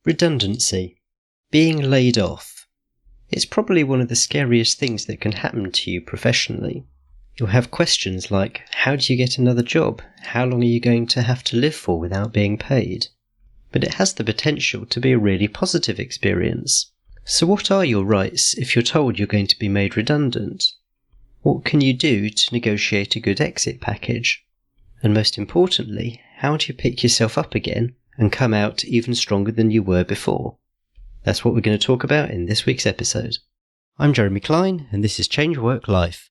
Redundancy. Being laid off. It's probably one of the scariest things that can happen to you professionally. You'll have questions like, how do you get another job? How long are you going to have to live for without being paid? But it has the potential to be a really positive experience. So what are your rights if you're told you're going to be made redundant? What can you do to negotiate a good exit package? And most importantly, how do you pick yourself up again and come out even stronger than you were before? That's what we're going to talk about in this week's episode. I'm Jeremy Klein, and this is Change Work Life.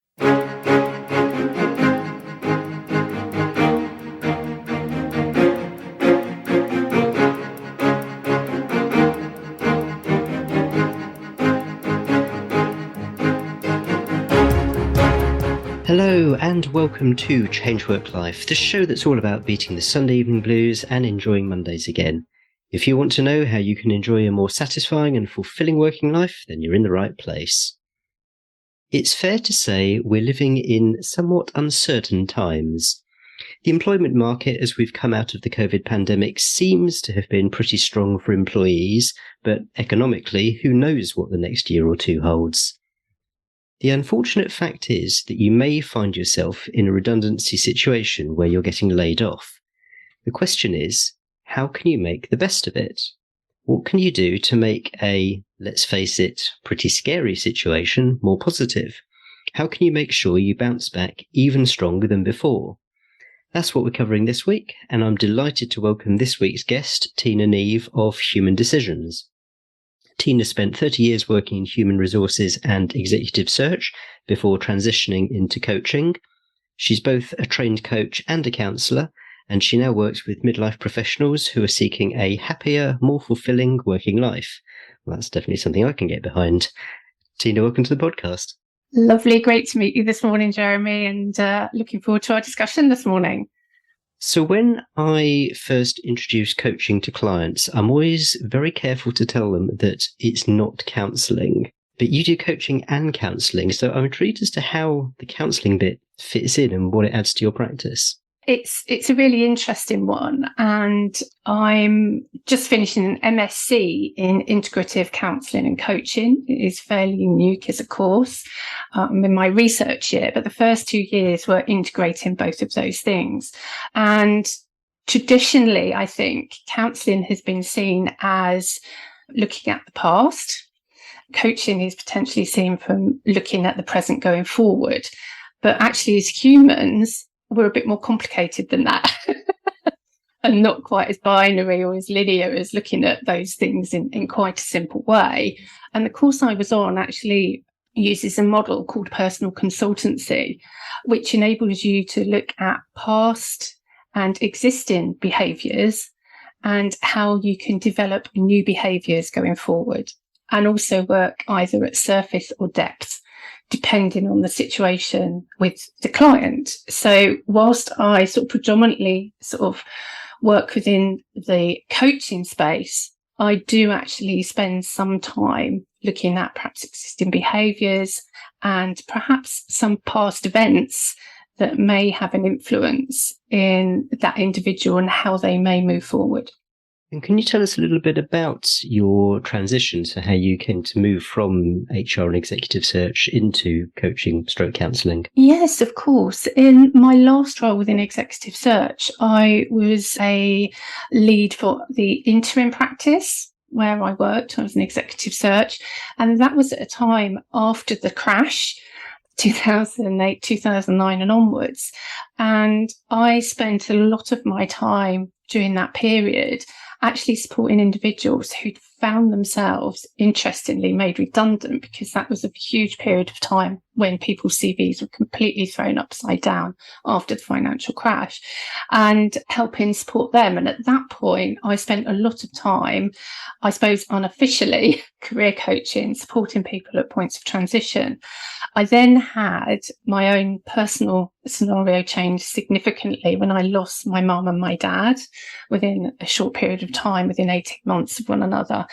Hello and welcome to Change Work Life, the show that's all about beating the Sunday evening blues and enjoying Mondays again. If you want to know how you can enjoy a more satisfying and fulfilling working life, then you're in the right place. It's fair to say we're living in somewhat uncertain times. The employment market as we've come out of the COVID pandemic seems to have been pretty strong for employees, but economically, who knows what the next year or two holds. The unfortunate fact is that you may find yourself in a redundancy situation where you're getting laid off. The question is, how can you make the best of it? What can you do to make a, let's face it, pretty scary situation more positive? How can you make sure you bounce back even stronger than before? That's what we're covering this week, and I'm delighted to welcome this week's guest, Tina Neve of Human Decisions. Tina spent 30 years working in human resources and executive search before transitioning into coaching. She's both a trained coach and a counsellor, and she now works with midlife professionals who are seeking a happier, more fulfilling working life. Well, that's definitely something I can get behind. Tina, welcome to the podcast. Lovely. Great to meet you this morning, Jeremy, and looking forward to our discussion this morning. So when I first introduce coaching to clients, I'm always very careful to tell them that it's not counselling. But you do coaching and counselling, so I'm intrigued as to how the counselling bit fits in and what it adds to your practice. It's a really interesting one, and I'm just finishing an MSc in integrative counselling and coaching. It is fairly unique as a course. I'm in my research year, but the first 2 years were integrating both of those things. And traditionally, I think counselling has been seen as looking at the past. Coaching is potentially seen from looking at the present going forward. But actually, as humans, we're a bit more complicated than that and not quite as binary or as linear as looking at those things in quite a simple way. And the course I was on actually uses a model called personal consultancy, which enables you to look at past and existing behaviours and how you can develop new behaviours going forward, and also work either at surface or depth, depending on the situation with the client. So whilst I predominantly work within the coaching space, I do actually spend some time looking at perhaps existing behaviours and perhaps some past events that may have an influence in that individual and how they may move forward. And can you tell us a little bit about your transition, so how you came to move from HR and executive search into coaching / counselling? Yes, of course. In my last role within executive search, I was a lead for the interim practice where I worked. I was an executive search, and that was at a time after the crash, 2008, 2009 and onwards. And I spent a lot of my time during that period actually supporting individuals who'd found themselves, interestingly, made redundant, because that was a huge period of time when people's CVs were completely thrown upside down after the financial crash, and helping support them. And at that point, I spent a lot of time, I suppose, unofficially career coaching, supporting people at points of transition. I then had my own personal scenario change significantly when I lost my mum and my dad within a short period of time, within 18 months of one another.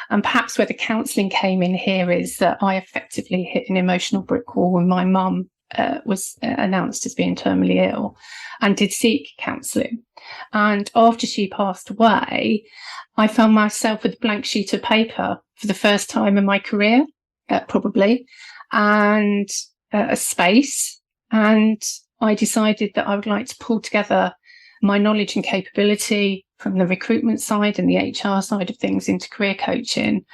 And perhaps where the counselling came in here is that I effectively hit an emotional brick wall with my mum was announced as being terminally ill and did seek counselling. And after she passed away, I found myself with a blank sheet of paper for the first time in my career, probably, and a space. And I decided that I would like to pull together my knowledge and capability from the recruitment side and the HR side of things into career coaching,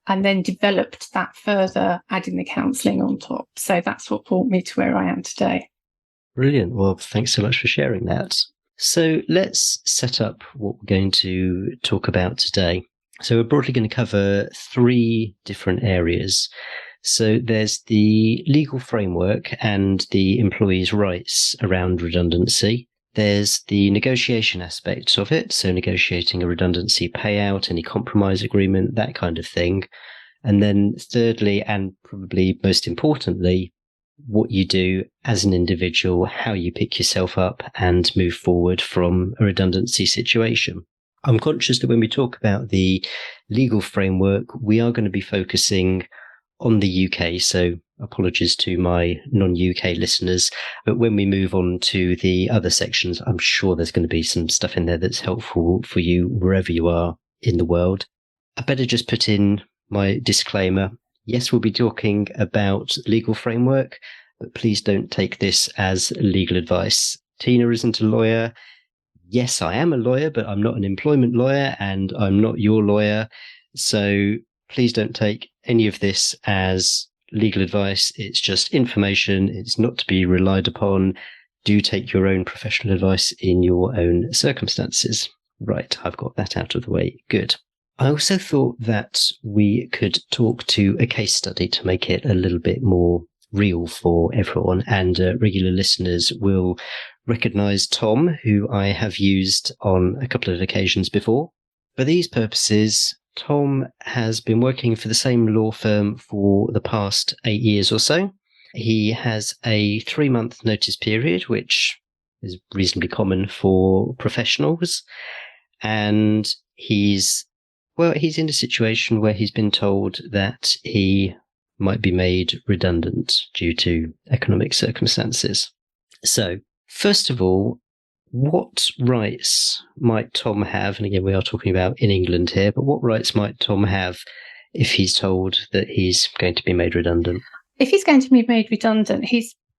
and then developed that further, adding the counselling on top. So that's what brought me to where I am today. Brilliant. Well, thanks so much for sharing that. So let's set up what we're going to talk about today. So we're broadly going to cover 3 different areas. So there's the legal framework and the employee's rights around redundancy. There's the negotiation aspects of it, so negotiating a redundancy payout, any compromise agreement, that kind of thing. And then thirdly, and probably most importantly, what you do as an individual, how you pick yourself up and move forward from a redundancy situation. I'm conscious that when we talk about the legal framework, we are going to be focusing on the UK, so apologies to my non-UK listeners, but when we move on to the other sections, I'm sure there's going to be some stuff in there that's helpful for you wherever you are in the world. I better just put in my disclaimer. Yes, we'll be talking about legal framework, but please don't take this as legal advice. Tina isn't a lawyer. Yes, I am a lawyer, but I'm not an employment lawyer and I'm not your lawyer. So please don't take any of this as legal advice. It's just information. It's not to be relied upon. Do take your own professional advice in your own circumstances. Right, I've got that out of the way. Good. I also thought that we could talk to a case study to make it a little bit more real for everyone, and regular listeners will recognize Tom, who I have used on a couple of occasions before. For these purposes, Tom has been working for the same law firm for the past 8 years or so. He has a 3-month notice period, which is reasonably common for professionals. And he's in a situation where he's been told that he might be made redundant due to economic circumstances. So, first of all, what rights might Tom have? And again, we are talking about in England here, but what rights might Tom have if he's told that he's going to be made redundant? If he's going to be made redundant,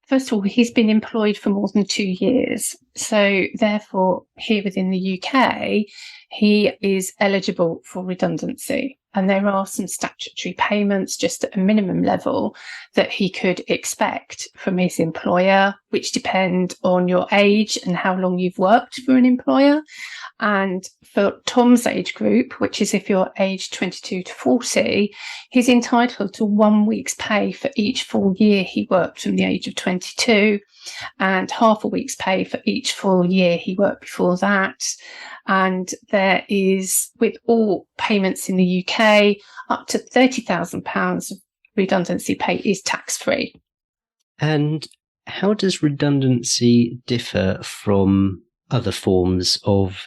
first of all, he's been employed for more than 2 years. So therefore, here within the UK, he is eligible for redundancy. And there are some statutory payments just at a minimum level that he could expect from his employer, which depend on your age and how long you've worked for an employer. And for Tom's age group, which is if you're aged 22 to 40, he's entitled to 1 week's pay for each full year he worked from the age of 22, and half a week's pay for each full year he worked before that. And there is, with all payments in the UK, up to £30,000 of redundancy pay is tax-free. And how does redundancy differ from other forms of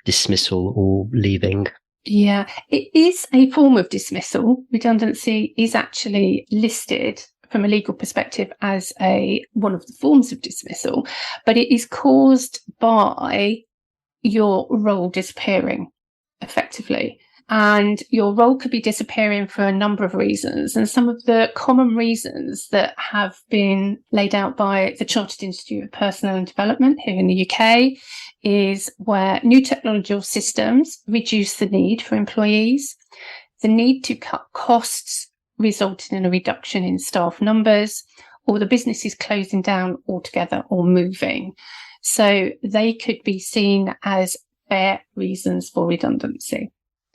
dismissal or leaving? Yeah, it is a form of dismissal. Redundancy is actually listed from a legal perspective as one of the forms of dismissal, but it is caused by your role disappearing, effectively. And your role could be disappearing for a number of reasons. And some of the common reasons that have been laid out by the Chartered Institute of Personnel and Development here in the UK is where new technological systems reduce the need for employees, the need to cut costs resulting in a reduction in staff numbers, or the business is closing down altogether or moving. So they could be seen as fair reasons for redundancy.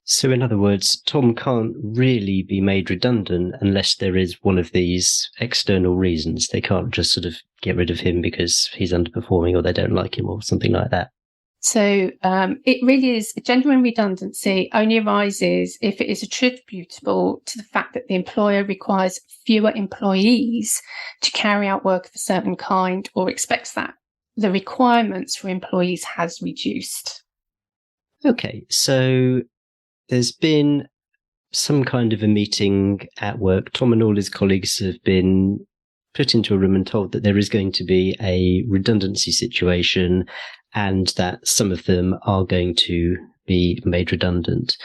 So in other words, Tom can't really be made redundant unless there is one of these external reasons. They can't just sort of get rid of him because he's underperforming or they don't like him or something like that. So it really is, genuine redundancy only arises if it is attributable to the fact that the employer requires fewer employees to carry out work of a certain kind or expects that the requirements for employees has reduced. Okay, so there's been some kind of a meeting at work. Tom and all his colleagues have been put into a room and told that there is going to be a redundancy situation and that some of them are going to be made redundant.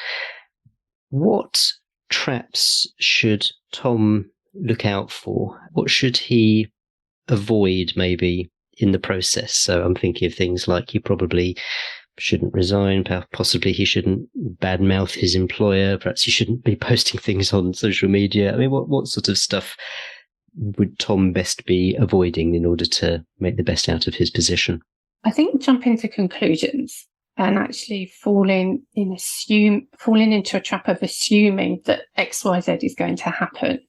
What traps should Tom look out for? What should he avoid maybe in the process? So I'm thinking of things like he probably shouldn't resign, possibly he shouldn't badmouth his employer, perhaps he shouldn't be posting things on social media. I mean, what sort of stuff would Tom best be avoiding in order to make the best out of his position? I think jumping to conclusions and actually falling into a trap of assuming that XYZ is going to happen.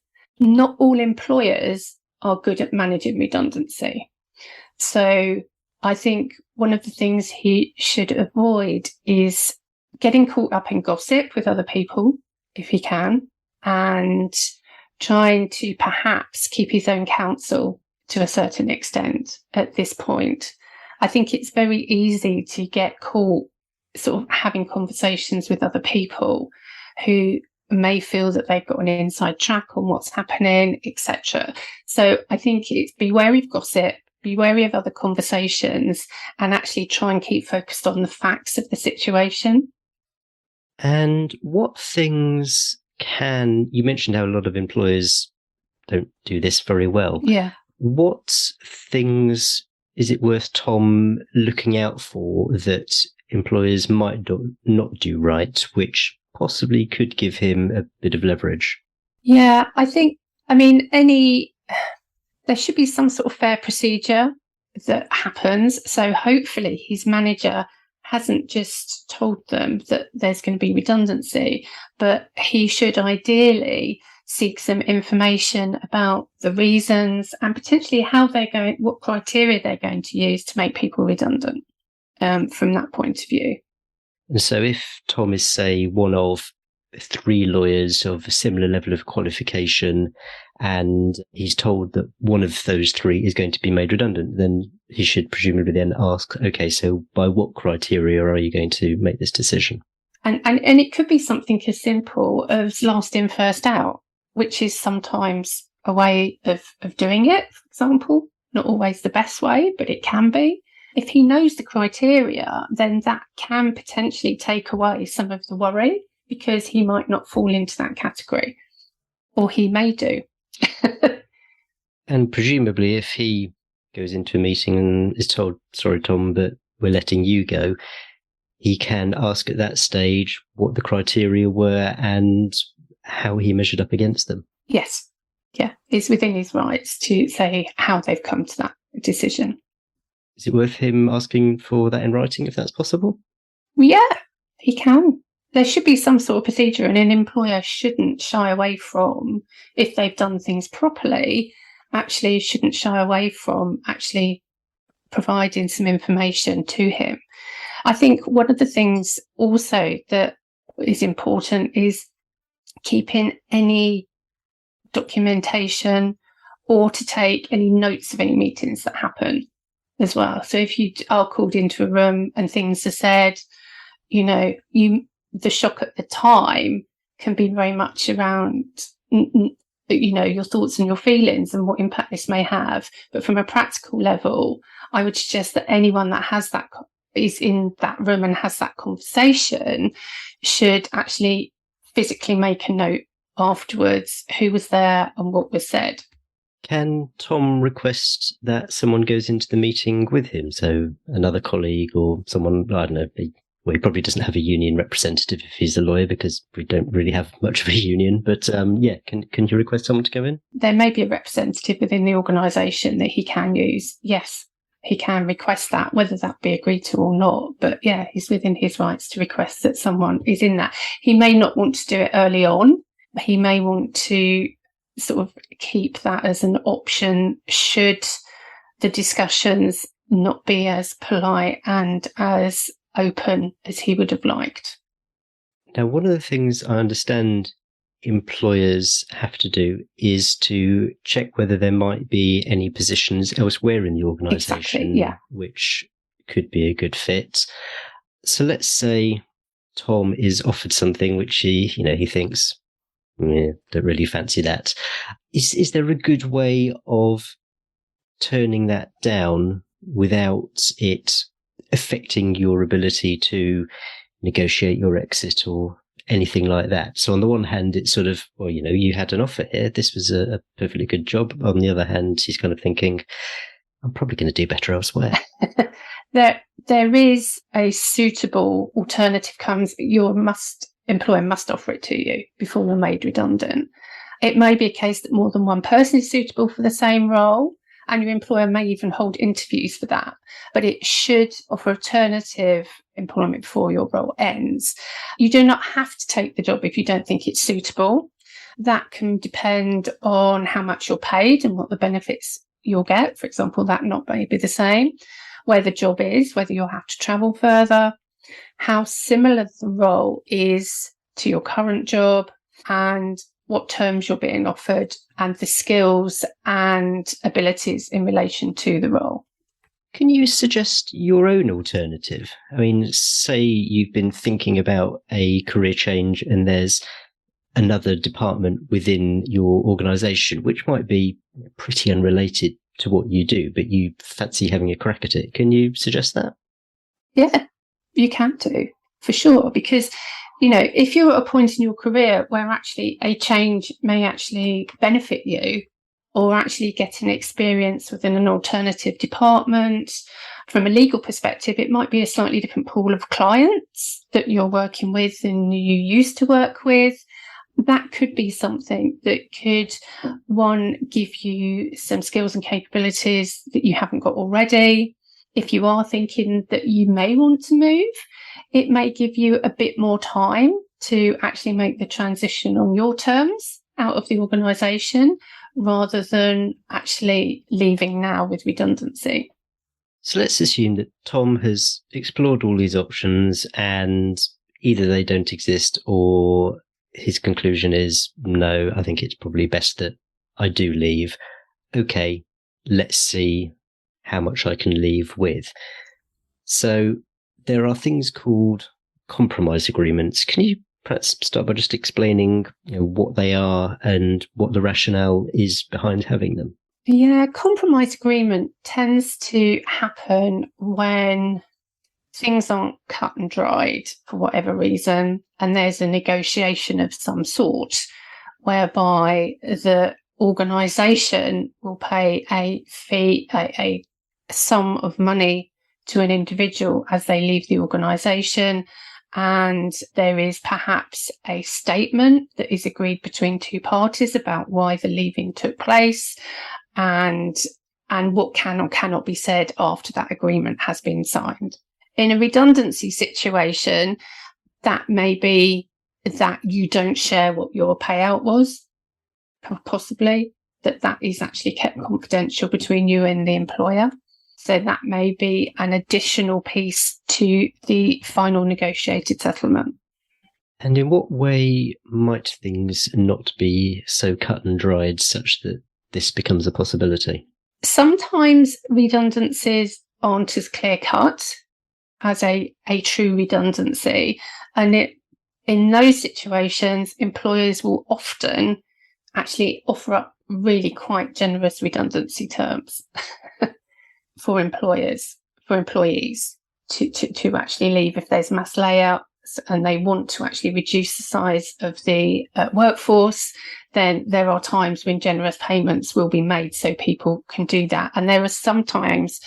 Not all employers are good at managing redundancy. So I think one of the things he should avoid is getting caught up in gossip with other people, if he can, and trying to perhaps keep his own counsel to a certain extent at this point. I think it's very easy to get caught sort of having conversations with other people who may feel that they've got an inside track on what's happening, etc. So I think it's be wary of gossip, be wary of other conversations, and actually try and keep focused on the facts of the situation. And what things you mentioned how a lot of employers don't do this very well. Yeah. What things is it worth Tom looking out for that employers might not do right, which possibly could give him a bit of leverage? Yeah, there should be some sort of fair procedure that happens. So hopefully his manager hasn't just told them that there's going to be redundancy, but he should ideally seek some information about the reasons and potentially what criteria they're going to use to make people redundant from that point of view. And so if Tom is, say, one of 3 lawyers of a similar level of qualification, and he's told that one of those 3 is going to be made redundant, then he should presumably then ask, okay, so by what criteria are you going to make this decision? And it could be something as simple as last in, first out, which is sometimes a way of doing it, for example. Not always the best way, but it can be. If he knows the criteria, then that can potentially take away some of the worry, because he might not fall into that category, or he may do. And presumably if he goes into a meeting and is told, sorry, Tom, but we're letting you go, he can ask at that stage what the criteria were and how he measured up against them. Yes. Yeah. It's within his rights to say how they've come to that decision. Is it worth him asking for that in writing if that's possible? Yeah, he can. There should be some sort of procedure, and an employer shouldn't shy away from, if they've done things properly, actually shouldn't shy away from actually providing some information to him. I think one of the things also that is important is keeping any documentation or to take any notes of any meetings that happen as well. So if you are called into a room and things are said, the shock at the time can be very much around, your thoughts and your feelings and what impact this may have. But from a practical level, I would suggest that anyone that is in that room and has that conversation should actually physically make a note afterwards who was there and what was said. Can Tom request that someone goes into the meeting with him? So another colleague or someone, I don't know, he probably doesn't have a union representative if he's a lawyer, because we don't really have much of a union. But can you request someone to go in? There may be a representative within the organisation that he can use. Yes, he can request that, whether that be agreed to or not. But yeah, he's within his rights to request that someone is in that. He may not want to do it early on. He may want to sort of keep that as an option should the discussions not be as polite and as open as he would have liked. Now, one of the things I understand employers have to do is to check whether there might be any positions elsewhere in the organisation which could be a good fit. So let's say Tom is offered something which he thinks Yeah, don't really fancy that. Is there a good way of turning that down without it affecting your ability to negotiate your exit or anything like that? So on the one hand, it's sort of, well, you had an offer here. This was a perfectly good job. On the other hand, he's kind of thinking, I'm probably going to do better elsewhere. There is a suitable alternative comes. Your employer must offer it to you before you're made redundant. It may be a case that more than one person is suitable for the same role, and your employer may even hold interviews for that. But it should offer alternative employment before your role ends. You do not have to take the job if you don't think it's suitable. That can depend on how much you're paid and what the benefits you'll get. For example, that not may be the same. Where the job is, whether you'll have to travel further, how similar the role is to your current job, and what terms you're being offered, and the skills and abilities in relation to the role. Can you suggest your own alternative? I mean, say you've been thinking about a career change and there's another department within your organisation, which might be pretty unrelated to what you do, but you fancy having a crack at it. Can you suggest that? Yeah, you can do, for sure, because if you're at a point in your career where actually a change may actually benefit you, or actually get an experience within an alternative department, from a legal perspective, it might be a slightly different pool of clients that you're working with than you used to work with. That could be something that could, one, give you some skills and capabilities that you haven't got already. If you are thinking that you may want to move, it may give you a bit more time to actually make the transition on your terms out of the organisation, rather than actually leaving now with redundancy. So let's assume that Tom has explored all these options and either they don't exist or his conclusion is, no, I think it's probably best that I do leave. Okay, let's see how much I can leave with. So there are things called compromise agreements. Can you perhaps start by just explaining what they are and what the rationale is behind having them? Yeah, compromise agreement tends to happen when things aren't cut and dried for whatever reason, and there's a negotiation of some sort whereby the organisation will pay a fee, a sum of money to an individual as they leave the organisation, and there is perhaps a statement that is agreed between two parties about why the leaving took place, and what can or cannot be said after that agreement has been signed. In a redundancy situation, that may be that you don't share what your payout was, possibly, that is actually kept confidential between you and the employer. So that may be an additional piece to the final negotiated settlement. And in what way might things not be so cut and dried such that this becomes a possibility? Sometimes redundancies aren't as clear cut as a true redundancy. And in those situations, employers will often actually offer up really quite generous redundancy terms for employees to actually leave if there's mass layout and they want to actually reduce the size of the workforce. Then there are times when generous payments will be made so people can do that. And there are sometimes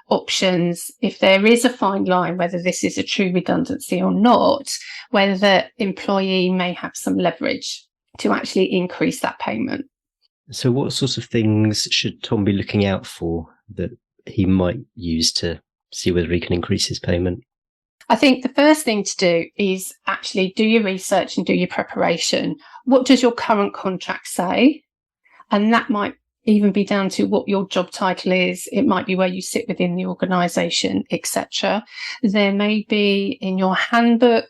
options, if there is a fine line, whether this is a true redundancy or not, whether the employee may have some leverage to actually increase that payment. So what sorts of things should Tom be looking out for that he might use to see whether he can increase his payment? I think the first thing to do is actually do your research and do your preparation. What does your current contract say? And that might even be down to what your job title is. It might be where you sit within the organisation, etc. There may be in your handbook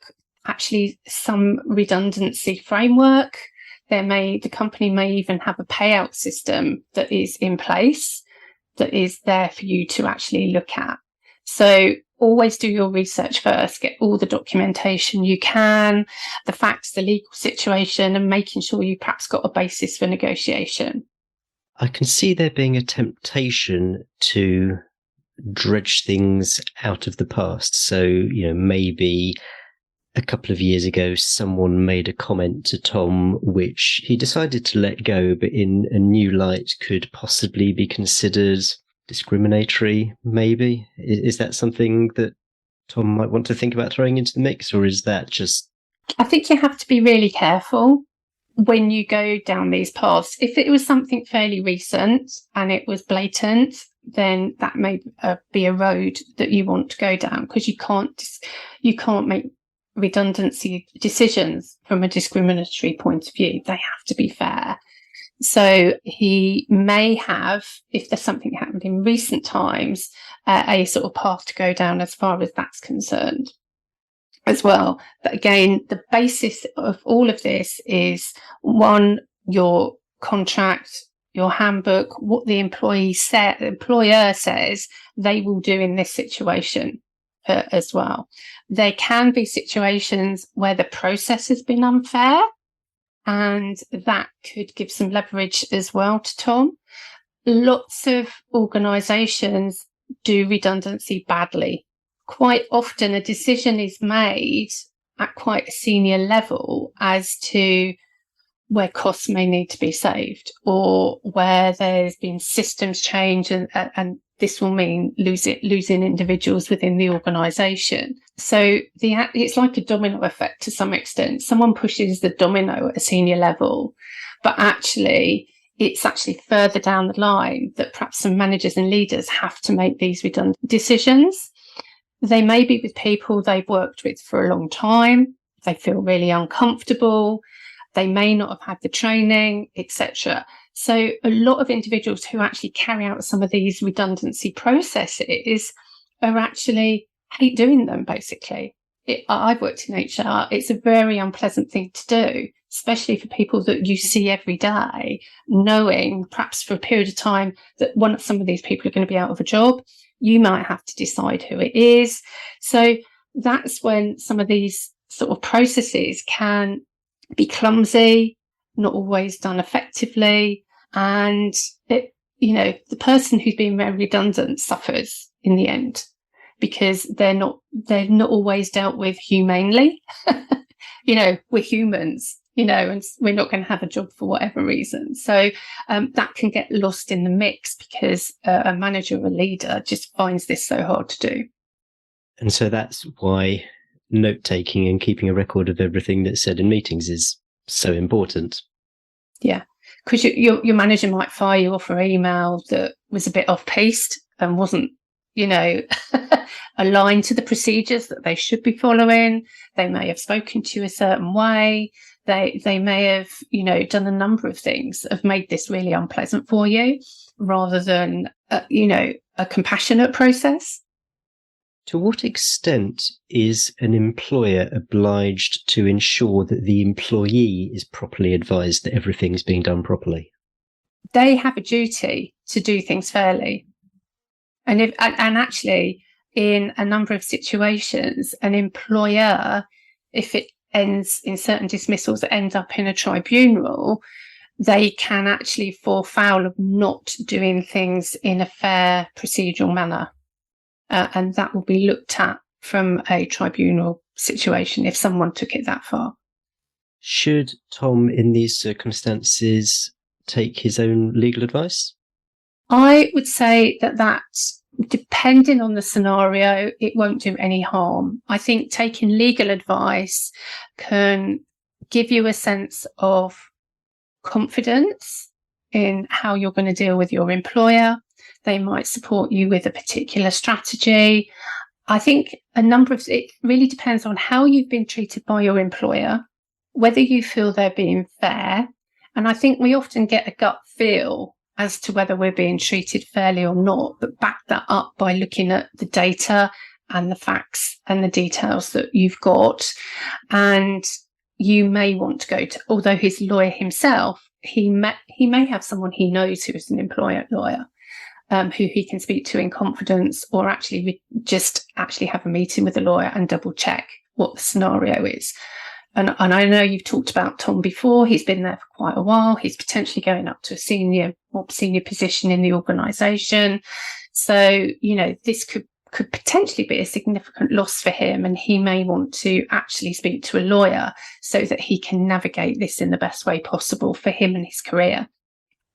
actually some redundancy framework. The company may even have a payout system that is in place that is there for you to actually look at. So always do your research first, get all the documentation you can, the facts, the legal situation, and making sure you perhaps got a basis for negotiation. I can see there being a temptation to dredge things out of the past. So, maybe a couple of years ago, someone made a comment to Tom, which he decided to let go, but in a new light could possibly be considered discriminatory, maybe. Is that something that Tom might want to think about throwing into the mix, or is that just... I think you have to be really careful when you go down these paths. If it was something fairly recent and it was blatant, then that may be a road that you want to go down, because you can't make redundancy decisions from a discriminatory point of view. They have to be fair. So he may have, if there's something happened in recent times, a sort of path to go down as far as that's concerned as well. But again, the basis of all of this is, one, your contract, your handbook, what the employer says they will do in this situation as well. There can be situations where the process has been unfair, and that could give some leverage as well to Tom. Lots of organisations do redundancy badly. Quite often a decision is made at quite a senior level as to where costs may need to be saved, or where there's been systems change, and this will mean losing individuals within the organisation. So it's like a domino effect to some extent. Someone pushes the domino at a senior level, but it's actually further down the line that perhaps some managers and leaders have to make these redundant decisions. They may be with people they've worked with for a long time. They feel really uncomfortable. They may not have had the training, etc. So a lot of individuals who actually carry out some of these redundancy processes are actually hate doing them, basically. I've worked in HR. It's a very unpleasant thing to do, especially for people that you see every day, knowing perhaps for a period of time that some of these people are going to be out of a job. You might have to decide who it is. So that's when some of these sort of processes can be clumsy, not always done effectively, and the person who's being made redundant suffers in the end, because they're not always dealt with humanely. We're humans, and we're not going to have a job for whatever reason. So that can get lost in the mix because a manager or a leader just finds this so hard to do. And so that's why note-taking and keeping a record of everything that's said in meetings is so important. Yeah, because your manager might fire you off an email that was a bit off-piste and wasn't, aligned to the procedures that they should be following. They may have spoken to you a certain way. They may have, done a number of things that have made this really unpleasant for you, rather than, a compassionate process. To what extent is an employer obliged to ensure that the employee is properly advised that everything's being done properly? They have a duty to do things fairly. And actually, in a number of situations, an employer, if it ends in certain dismissals that end up in a tribunal, they can actually fall foul of not doing things in a fair procedural manner. And that will be looked at from a tribunal situation if someone took it that far. Should Tom, in these circumstances, take his own legal advice? I would say that depending on the scenario, it won't do any harm. I think taking legal advice can give you a sense of confidence in how you're going to deal with your employer. They might support you with a particular strategy. I think it really depends on how you've been treated by your employer, whether you feel they're being fair. And I think we often get a gut feel as to whether we're being treated fairly or not, but back that up by looking at the data and the facts and the details that you've got. And you may want to go to, although his lawyer himself, he may have someone he knows who is an employer lawyer. who he can speak to in confidence, or actually just have a meeting with a lawyer and double check what the scenario is. And I know you've talked about Tom before. He's been there for quite a while. He's potentially going up to a senior position in the organisation. So, this could potentially be a significant loss for him, and he may want to actually speak to a lawyer so that he can navigate this in the best way possible for him and his career.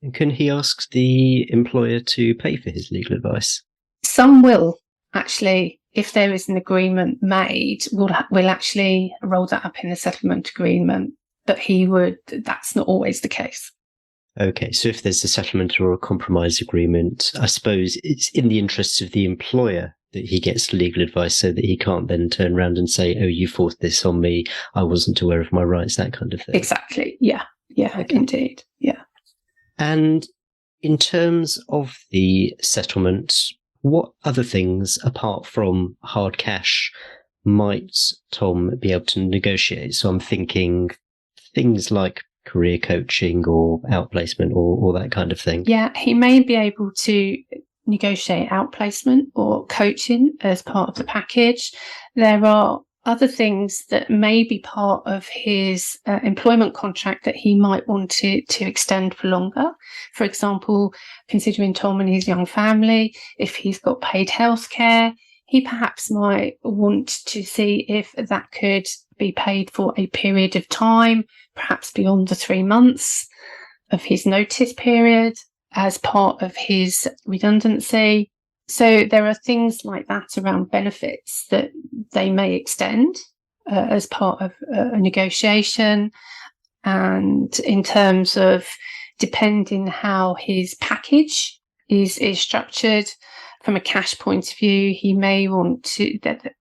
And can he ask the employer to pay for his legal advice? Some will actually, if there is an agreement made, we'll actually roll that up in the settlement agreement. But that's not always the case. Okay, so if there's a settlement or a compromise agreement, I suppose it's in the interests of the employer that he gets legal advice so that he can't then turn around and say, oh, you forced this on me, I wasn't aware of my rights, that kind of thing. Exactly. Yeah. Yeah, okay. Indeed. Yeah. And in terms of the settlement, what other things, apart from hard cash, might Tom be able to negotiate? So I'm thinking things like career coaching or outplacement or that kind of thing. Yeah, he may be able to negotiate outplacement or coaching as part of the package. There are other things that may be part of his employment contract that he might want to extend for longer. For example, considering Tom and his young family, if he's got paid healthcare, he perhaps might want to see if that could be paid for a period of time, perhaps beyond the 3 months of his notice period as part of his redundancy. So there are things like that around benefits that they may extend as part of a negotiation. And in terms of depending how his package is structured, from a cash point of view, he may want to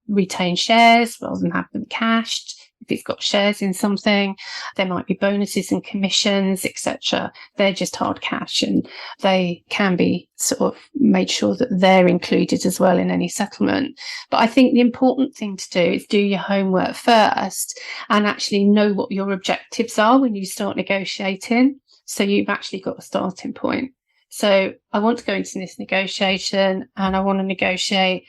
retain shares rather than have them cashed. If he's got shares in something, there might be bonuses and commissions, etc. They're just hard cash, and they can be sort of made sure that they're included as well in any settlement. But I think the important thing to do is do your homework first and actually know what your objectives are when you start negotiating. So you've actually got a starting point. So I want to go into this negotiation and I want to negotiate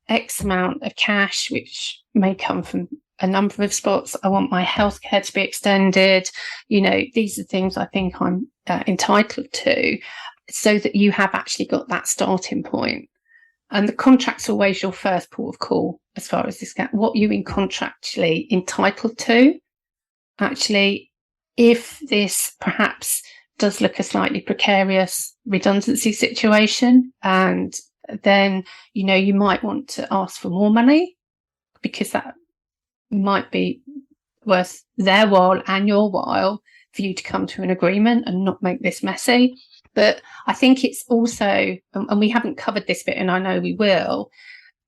X amount of cash, which may come from a number of spots. I want my healthcare to be extended. These are things I think I'm entitled to, so that you have actually got that starting point. And the contract's always your first port of call as far as this goes. What you're contractually entitled to. Actually, if this perhaps does look a slightly precarious redundancy situation, and then, you might want to ask for more money, because that might be worth their while and your while for you to come to an agreement and not make this messy. But I think it's also, and we haven't covered this bit, and I know we will,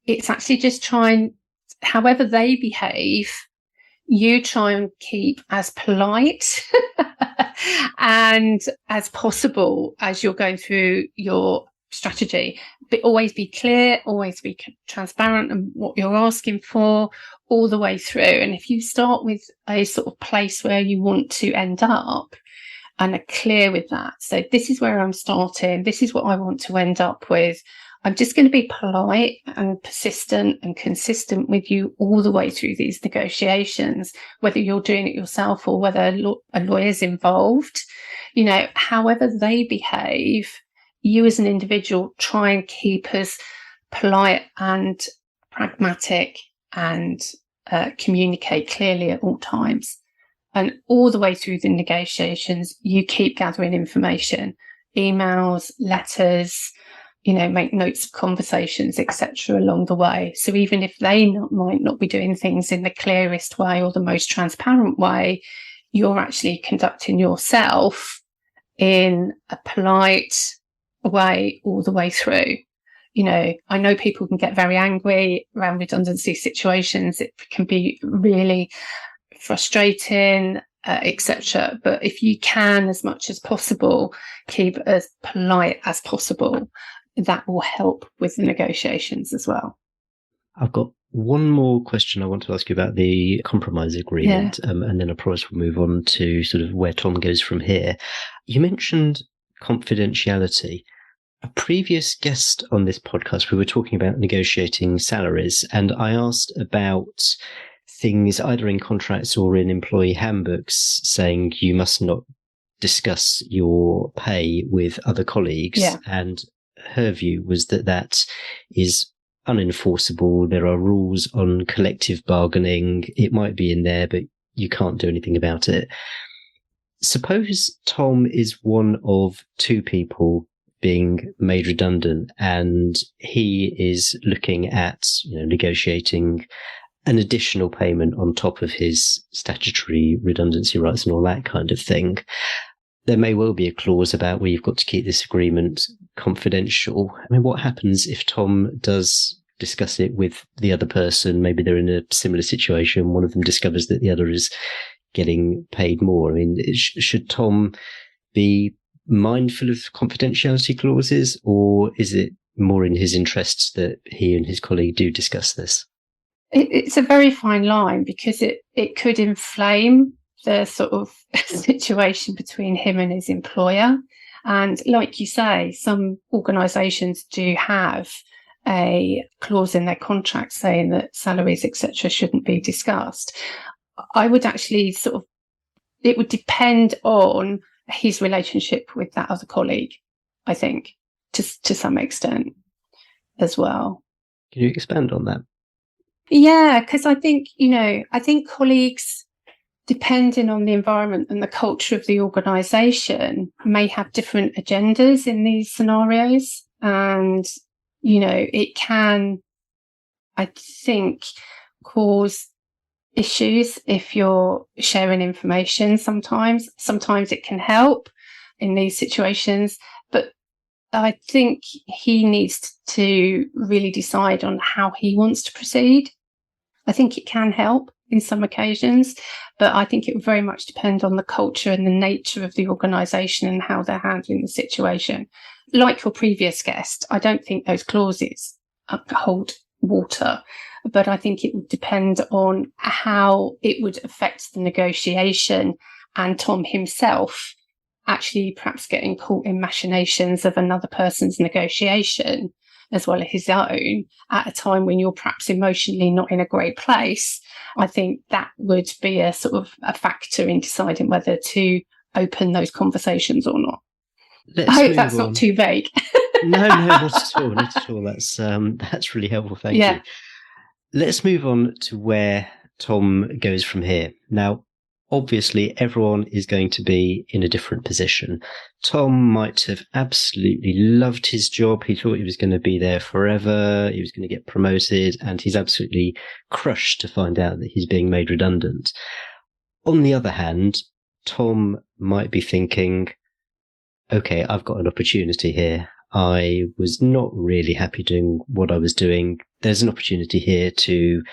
it's actually just trying, however they behave, you try and keep as polite and as possible as you're going through your strategy. But always be clear, always be transparent in what you're asking for all the way through. And if you start with a sort of place where you want to end up and are clear with that, so this is where I'm starting, this is what I want to end up with, I'm just going to be polite and persistent and consistent with you all the way through these negotiations, whether you're doing it yourself or whether a lawyer's involved. However they behave, you as an individual try and keep as polite and pragmatic and communicate clearly at all times. And all the way through the negotiations, you keep gathering information, emails, letters, make notes of conversations, etc. along the way. So even if they might not be doing things in the clearest way or the most transparent way, you're actually conducting yourself in a polite way all the way through. I know people can get very angry around redundancy situations. It can be really frustrating, etc. But if you can, as much as possible, keep as polite as possible, that will help with the negotiations as well. I've got one more question I want to ask you about the compromise agreement, and then I promise we'll move on to sort of where Tom goes from here. You mentioned confidentiality. A previous guest on this podcast, we were talking about negotiating salaries, and I asked about things either in contracts or in employee handbooks saying you must not discuss your pay with other colleagues. Yeah. And her view was that that is unenforceable. There are rules on collective bargaining. It might be in there, but you can't do anything about it. Suppose Tom is one of two people being made redundant, and he is looking at, negotiating an additional payment on top of his statutory redundancy rights and all that kind of thing. There may well be a clause about where you've got to keep this agreement confidential. I mean, what happens if Tom does discuss it with the other person? Maybe they're in a similar situation. One of them discovers that the other is getting paid more. I mean, should Tom be mindful of confidentiality clauses, or is it more in his interests that he and his colleague do discuss this? It's a very fine line, because it could inflame the sort of situation between him and his employer. And like you say, some organisations do have a clause in their contract saying that salaries, etc., shouldn't be discussed. I would actually it would depend on his relationship with that other colleague, I think, to some extent as well. Can you expand on that? Yeah, because I think colleagues, depending on the environment and the culture of the organisation, may have different agendas in these scenarios. And, it can, I think, cause issues if you're sharing information sometimes. Sometimes it can help in these situations, but I think he needs to really decide on how he wants to proceed. I think it can help in some occasions, but I think it would very much depend on the culture and the nature of the organisation and how they're handling the situation. Like your previous guest, I don't think those clauses hold water, but I think it would depend on how it would affect the negotiation and Tom himself actually perhaps getting caught in machinations of another person's negotiation as well as his own at a time when you're perhaps emotionally not in a great place. I think that would be a sort of a factor in deciding whether to open those conversations or not. I hope that's not too vague. No, not at all. Not at all. That's really helpful. Thank you. Let's move on to where Tom goes from here. Now, obviously, everyone is going to be in a different position. Tom might have absolutely loved his job. He thought he was going to be there forever. He was going to get promoted, and he's absolutely crushed to find out that he's being made redundant. On the other hand, Tom might be thinking, okay, I've got an opportunity here. I was not really happy doing what I was doing. There's an opportunity here to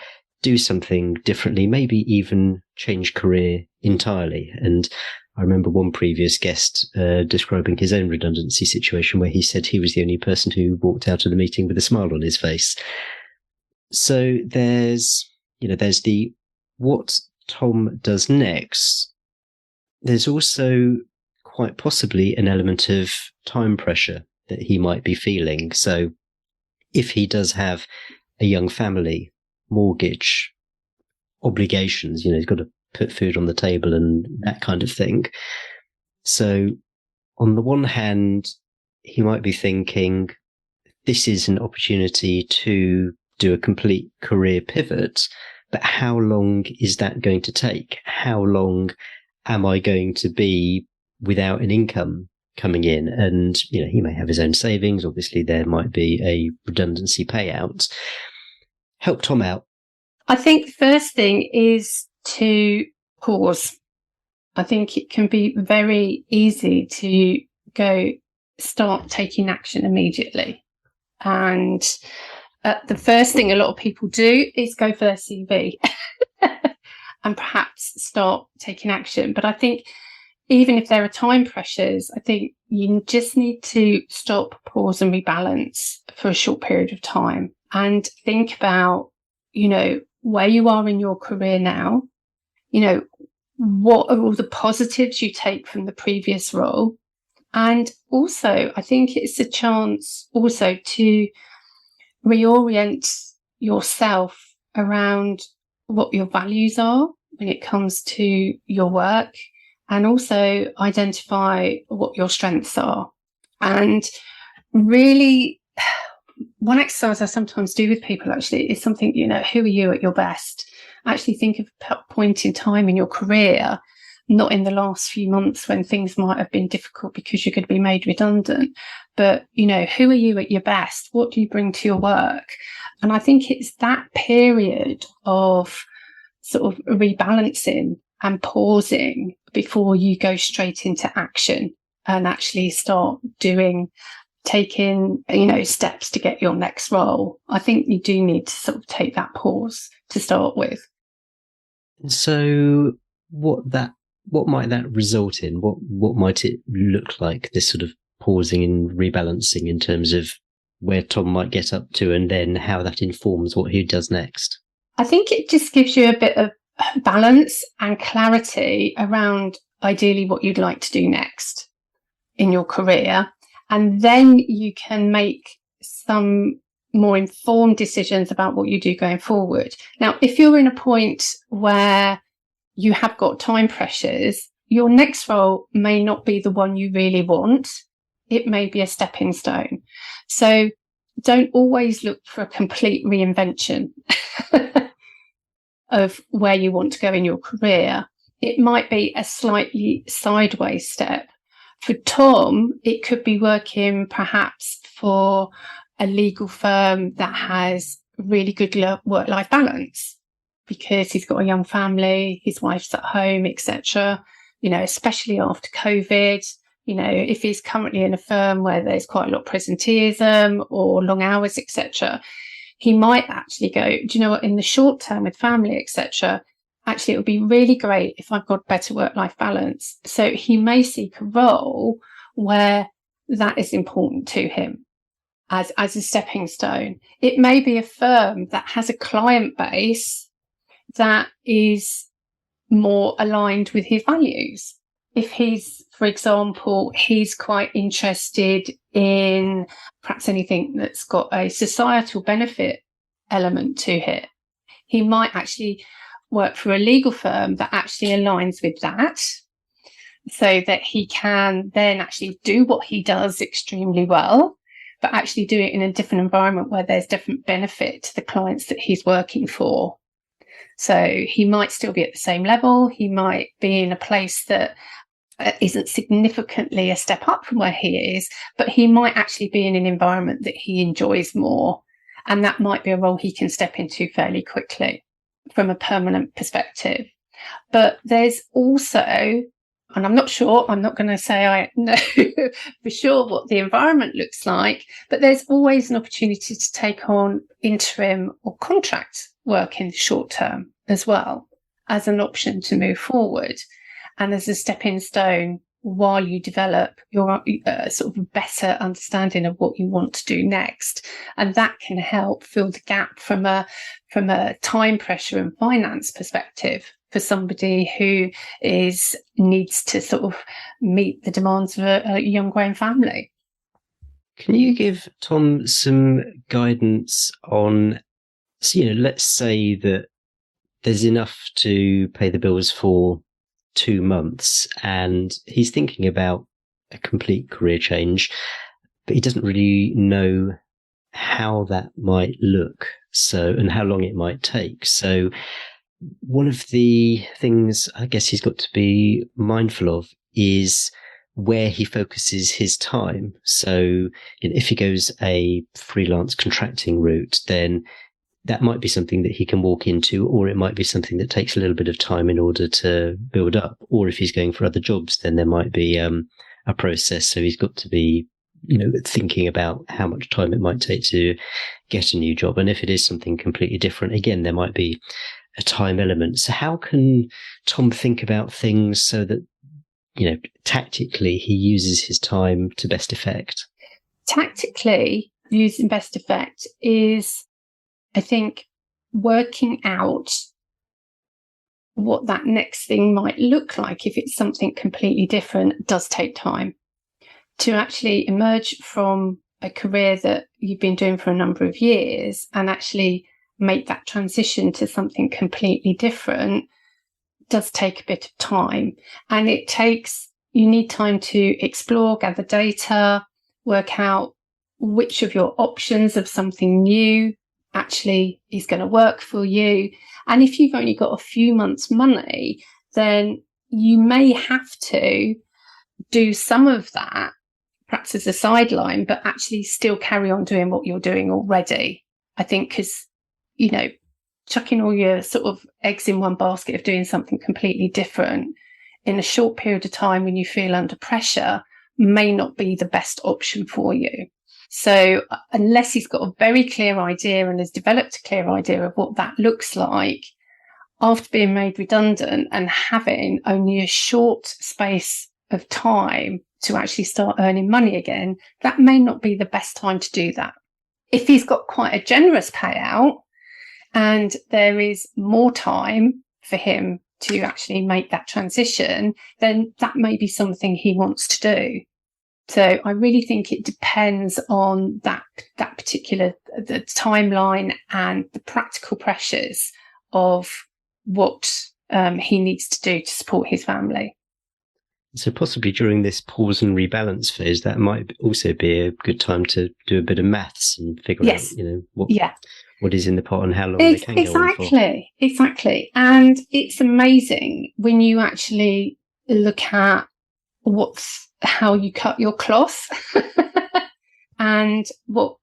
do something differently, maybe even change career entirely. And I remember one previous guest describing his own redundancy situation where he said he was the only person who walked out of the meeting with a smile on his face. So there's the what Tom does next. There's also quite possibly an element of time pressure that he might be feeling. So if he does have a young family, mortgage, obligations, he's got to put food on the table and that kind of thing. So on the one hand, he might be thinking, this is an opportunity to do a complete career pivot, but how long is that going to take? How long am I going to be without an income coming in? And, he may have his own savings. Obviously, there might be a redundancy payout. Help Tom out. I think the first thing is to pause. I think it can be very easy to start taking action immediately. And the first thing a lot of people do is go for their CV and perhaps start taking action. But I think even if there are time pressures, I think you just need to stop, pause and rebalance for a short period of time and think about, where you are in your career now, what are all the positives you take from the previous role, And also, I think it's a chance also to reorient yourself around what your values are when it comes to your work, and also identify what your strengths are. And really, one exercise I sometimes do with people actually is something, who are you at your best? Actually think of a point in time in your career, not in the last few months when things might have been difficult because you're going to be made redundant, but, who are you at your best? What do you bring to your work? And I think it's that period of sort of rebalancing and pausing before you go straight into action and actually start taking, steps to get your next role. I think you do need to sort of take that pause to start with. So what might that result in? What might it look like, this sort of pausing and rebalancing, in terms of where Tom might get up to and then how that informs what he does next? I think it just gives you a bit of balance and clarity around ideally what you'd like to do next in your career. And then you can make some more informed decisions about what you do going forward. Now, if you're in a point where you have got time pressures, your next role may not be the one you really want. It may be a stepping stone. So don't always look for a complete reinvention of where you want to go in your career. It might be a slightly sideways step. For Tom, it could be working perhaps for a legal firm that has really good work-life balance because he's got a young family, his wife's at home, etc. Especially after COVID, if he's currently in a firm where there's quite a lot of presenteeism or long hours, etc., he might actually go, do you know what, in the short term with family, etc., actually, it would be really great if I've got better work-life balance. So he may seek a role where that is important to him as a stepping stone. It may be a firm that has a client base that is more aligned with his values. If for example, he's quite interested in perhaps anything that's got a societal benefit element to it, he might actually work for a legal firm that actually aligns with that, so that he can then actually do what he does extremely well, but actually do it in a different environment where there's different benefit to the clients that he's working for. So he might still be at the same level. He might be in a place that isn't significantly a step up from where he is, but he might actually be in an environment that he enjoys more. And that might be a role he can step into fairly quickly from a permanent perspective. But there's also, and I'm not going to say I know for sure what the environment looks like, but there's always an opportunity to take on interim or contract work in the short term as well as an option to move forward and as a stepping stone while you develop your sort of better understanding of what you want to do next. And that can help fill the gap from a time pressure and finance perspective for somebody who needs to sort of meet the demands of a young growing family. Can you give Tom some guidance on, let's say that there's enough to pay the bills for 2 months and he's thinking about a complete career change, but he doesn't really know how that might look, and how long it might take. So one of the things I guess he's got to be mindful of is where he focuses his time. So if he goes a freelance contracting route, then that might be something that he can walk into, or it might be something that takes a little bit of time in order to build up. Or if he's going for other jobs, then there might be a process. So he's got to be, thinking about how much time it might take to get a new job. And if it is something completely different, again, there might be a time element. So how can Tom think about things so that, tactically he uses his time to best effect? Tactically using best effect is, I think, working out what that next thing might look like if it's something completely different does take time. to actually emerge from a career that you've been doing for a number of years and actually make that transition to something completely different does take a bit of time. And you need time to explore, gather data, work out which of your options of something new actually is going to work for you. And if you've only got a few months' money, then you may have to do some of that, perhaps as a sideline, but actually still carry on doing what you're doing already. I think because, chucking all your sort of eggs in one basket of doing something completely different in a short period of time when you feel under pressure may not be the best option for you. So unless he's got a very clear idea and has developed a clear idea of what that looks like, after being made redundant and having only a short space of time to actually start earning money again, that may not be the best time to do that. If he's got quite a generous payout and there is more time for him to actually make that transition, then that may be something he wants to do. So I really think it depends on that particular the timeline and the practical pressures of what he needs to do to support his family. So possibly during this pause and rebalance phase, that might also be a good time to do a bit of maths and figure out, what is in the pot and how long they can go on for. Exactly. And it's amazing when you actually look at how you cut your cloth and what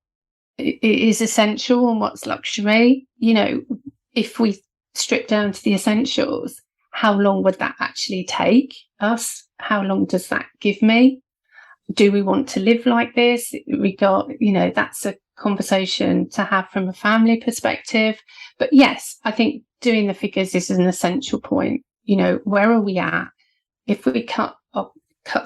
is essential and what's luxury. If we strip down to the essentials, how long would that actually take us? How long does that give me? Do we want to live like this? That's a conversation to have from a family perspective. But yes, I think doing the figures is an essential point. Where are we at? If we cut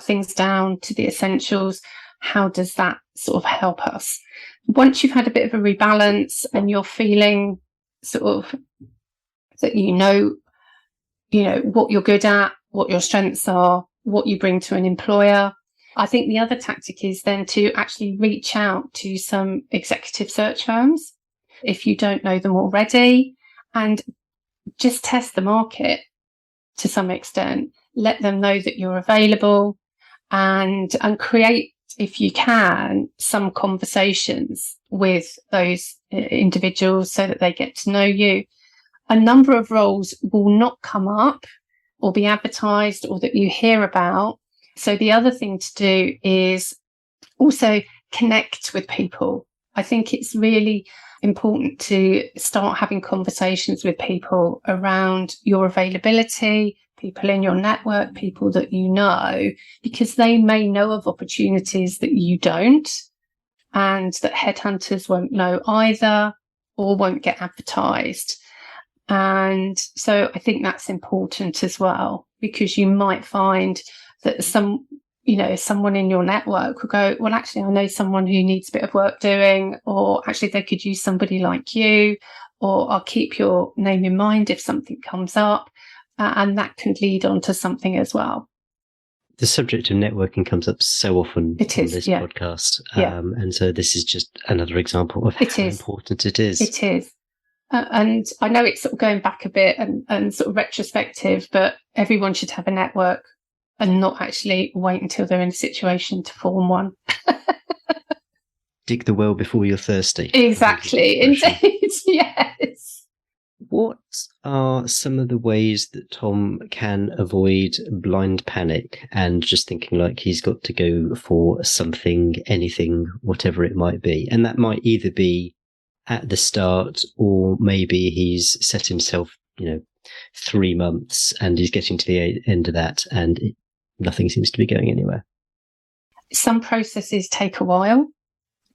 things down to the essentials, how does that sort of help us? Once you've had a bit of a rebalance and you're feeling sort of that what you're good at, what your strengths are, what you bring to an employer, I think the other tactic is then to actually reach out to some executive search firms if you don't know them already, and just test the market to some extent. Let them know that you're available and create, if you can, some conversations with those individuals so that they get to know you. A number of roles will not come up or be advertised or that you hear about. So the other thing to do is also connect with people. I think it's really important to start having conversations with people around your availability, people in your network, people that you know, because they may know of opportunities that you don't, and that headhunters won't know either or won't get advertised. And so I think that's important as well, because you might find that someone in your network will go, well, actually, I know someone who needs a bit of work doing, or actually they could use somebody like you, or I'll keep your name in mind if something comes up. And that can lead on to something as well. The subject of networking comes up so often on this podcast. And so this is just another example of how important it is. It is. And I know it's sort of going back a bit and sort of retrospective, but everyone should have a network and not actually wait until they're in a situation to form one. Dig the well before you're thirsty. Exactly. Indeed. Yes. What are some of the ways that Tom can avoid blind panic and just thinking like he's got to go for something, anything, whatever it might be? And that might either be at the start, or maybe he's set himself, 3 months and he's getting to the end of that and nothing seems to be going anywhere. Some processes take a while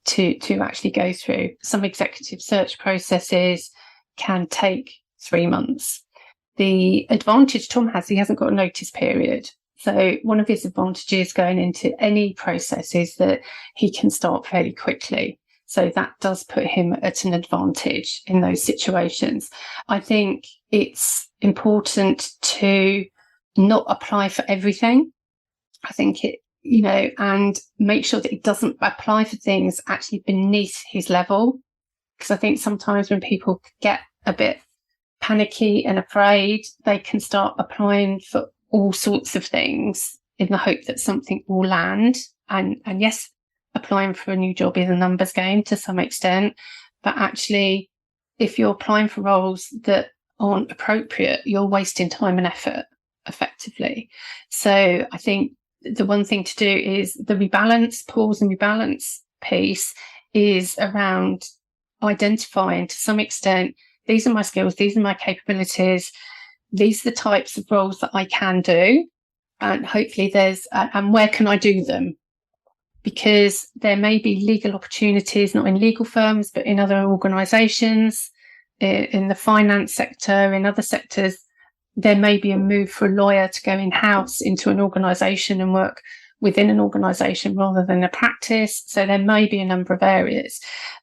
to actually go through. Some executive search processes can take 3 months. The advantage Tom has, he hasn't got a notice period. So one of his advantages going into any process is that he can start fairly quickly. So that does put him at an advantage in those situations. I think it's important to not apply for everything. I think and make sure that he doesn't apply for things actually beneath his level. Because I think sometimes when people get a bit panicky and afraid, they can start applying for all sorts of things in the hope that something will land. And yes, applying for a new job is a numbers game to some extent, but actually, if you're applying for roles that aren't appropriate, you're wasting time and effort effectively. So I think the one thing to do is the pause and rebalance piece is around identifying to some extent, these are my skills, these are my capabilities, these are the types of roles that I can do, and hopefully and where can I do them? Because there may be legal opportunities, not in legal firms, but in other organisations, in the finance sector, in other sectors. There may be a move for a lawyer to go in-house into an organisation and work within an organisation rather than a practice. So there may be a number of areas.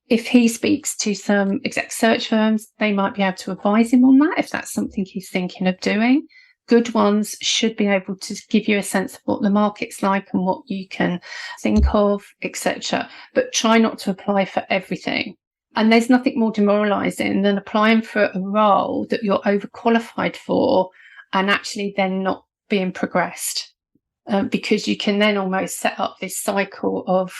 If he speaks to some exec search firms, they might be able to advise him on that if that's something he's thinking of doing. Good ones should be able to give you a sense of what the market's like and what you can think of, etc. But try not to apply for everything. And there's nothing more demoralising than applying for a role that you're overqualified for and actually then not being progressed. Because you can then almost set up this cycle of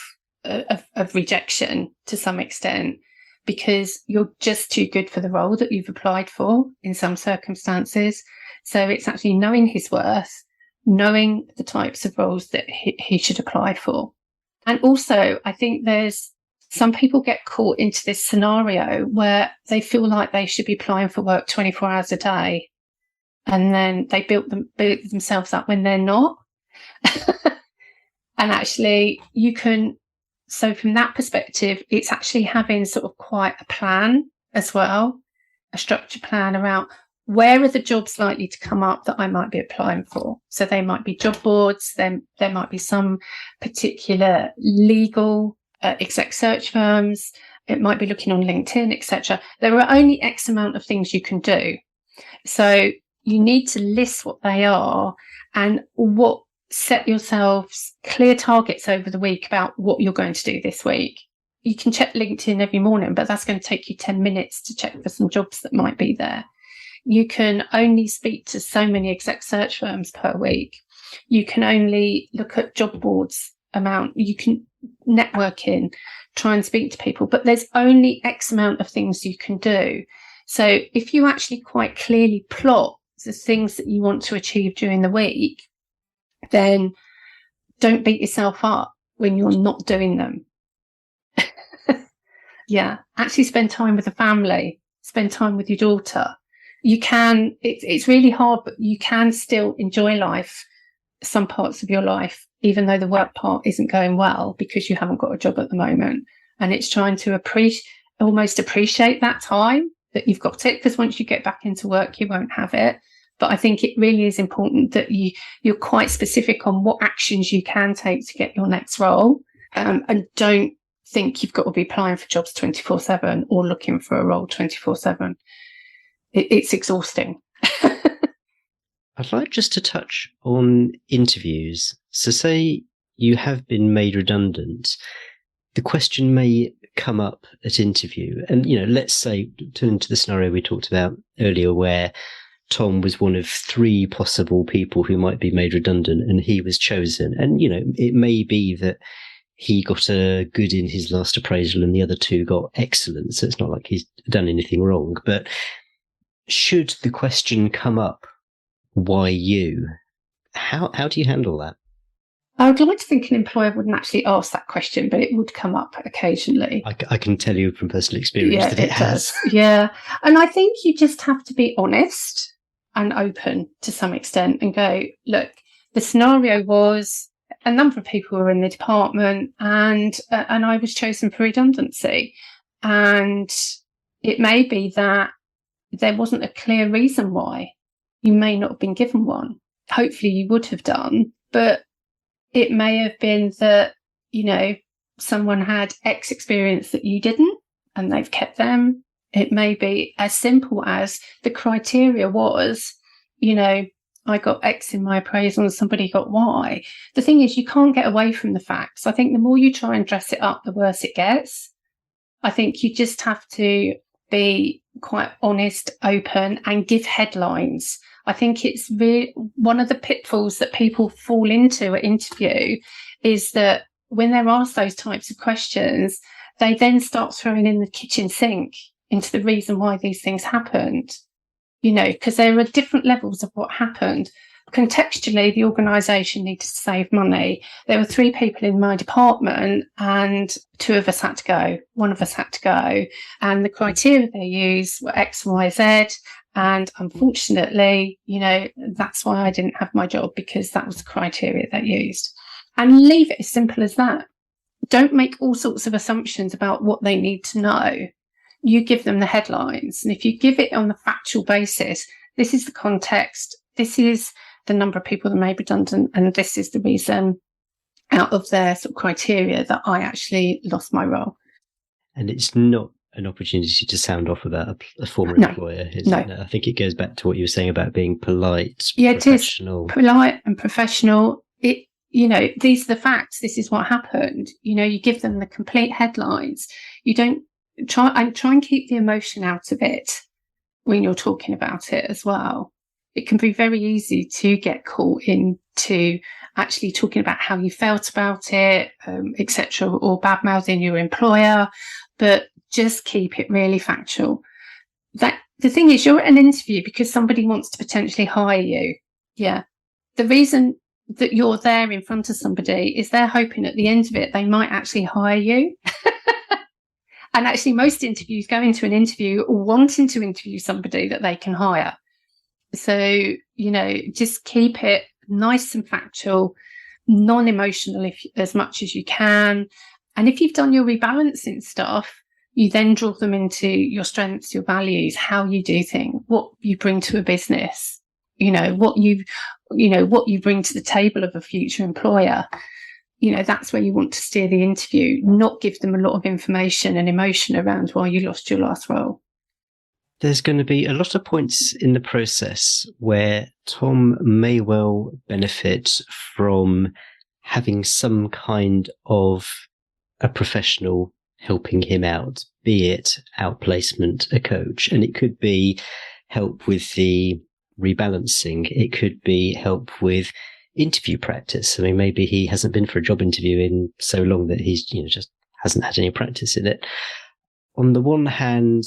rejection to some extent, because you're just too good for the role that you've applied for in some circumstances. So it's actually knowing his worth, knowing the types of roles that he should apply for. And also, I think some people get caught into this scenario where they feel like they should be applying for work 24 hours a day, and then they build themselves up when they're not. And actually so from that perspective, it's actually having sort of quite a plan as well, a structured plan around where are the jobs likely to come up that I might be applying for. So they might be job boards, then there might be some particular legal exec search firms, it might be looking on LinkedIn, etc. There are only X amount of things you can do. So you need to list what they are and set yourselves clear targets over the week about what you're going to do this week. You can check LinkedIn every morning, but that's going to take you 10 minutes to check for some jobs that might be there. You can only speak to so many exec search firms per week. You can only look at job boards amount. You can networking, try and speak to people, but there's only X amount of things you can do. So if you actually quite clearly plot the things that you want to achieve during the week, then don't beat yourself up when you're not doing them. Yeah, actually spend time with the family, spend time with your daughter. You can, it's really hard, but you can still enjoy life, some parts of your life, even though the work part isn't going well because you haven't got a job at the moment. And it's trying to almost appreciate that time that you've got it, because once you get back into work, you won't have it. But I think it really is important that you're quite specific on what actions you can take to get your next role, and don't think you've got to be applying for jobs 24/7 or looking for a role 24/7. It's exhausting. I'd like just to touch on interviews. So say you have been made redundant, the question may come up at interview. And, let's say, turn to the scenario we talked about earlier where Tom was one of 3 possible people who might be made redundant and he was chosen. And, it may be that he got a good in his last appraisal and the other 2 got excellent. So it's not like he's done anything wrong. But should the question come up, why you? How do you handle that? I would like to think an employer wouldn't actually ask that question, but it would come up occasionally. I can tell you from personal experience that it has. Yeah. And I think you just have to be honest and open to some extent and go, look, the scenario was a number of people were in the department and I was chosen for redundancy. And it may be that there wasn't a clear reason why. You may not have been given one. Hopefully you would have done, but it may have been that, someone had X experience that you didn't and they've kept them. It may be as simple as the criteria was, I got X in my appraisal and somebody got Y. The thing is, you can't get away from the facts. I think the more you try and dress it up, the worse it gets. I think you just have to be quite honest, open, and give headlines. I think it's one of the pitfalls that people fall into at interview is that when they're asked those types of questions, they then start throwing in the kitchen sink into the reason why these things happened. Because there are different levels of what happened. Contextually, the organisation needed to save money. There were 3 people in my department and 2 of us had to go. 1 of us had to go. And the criteria they used were X, Y, Z. And unfortunately, that's why I didn't have my job, because that was the criteria they used. And leave it as simple as that. Don't make all sorts of assumptions about what they need to know. You give them the headlines. And if you give it on the factual basis, this is the context, this is the number of people that made redundant, and this is the reason out of their sort of criteria that I actually lost my role. And it's not an opportunity to sound off about a former employer, is it? I think it goes back to what you were saying about being polite, professional. It is polite and professional. These are the facts. This is what happened. You give them the complete headlines. You don't try and keep the emotion out of it when you're talking about it as well. It can be very easy to get caught into actually talking about how you felt about it, etc., or bad-mouthing your employer, but just keep it really factual. That the thing is, you're at an interview because somebody wants to potentially hire you. Yeah. The reason that you're there in front of somebody is they're hoping at the end of it, they might actually hire you. And actually, most interviews go into an interview wanting to interview somebody that they can hire. So, just keep it nice and factual, non-emotional as much as you can. And if you've done your rebalancing stuff, you then draw them into your strengths, your values, how you do things, what you bring to a business, what you bring to the table of a future employer. That's where you want to steer the interview, not give them a lot of information and emotion around why you lost your last role. There's going to be a lot of points in the process where Tom may well benefit from having some kind of a professional helping him out, be it outplacement, a coach, and it could be help with the rebalancing. It could be help with interview practice. I mean, maybe he hasn't been for a job interview in so long that he's, just hasn't had any practice in it. On the one hand,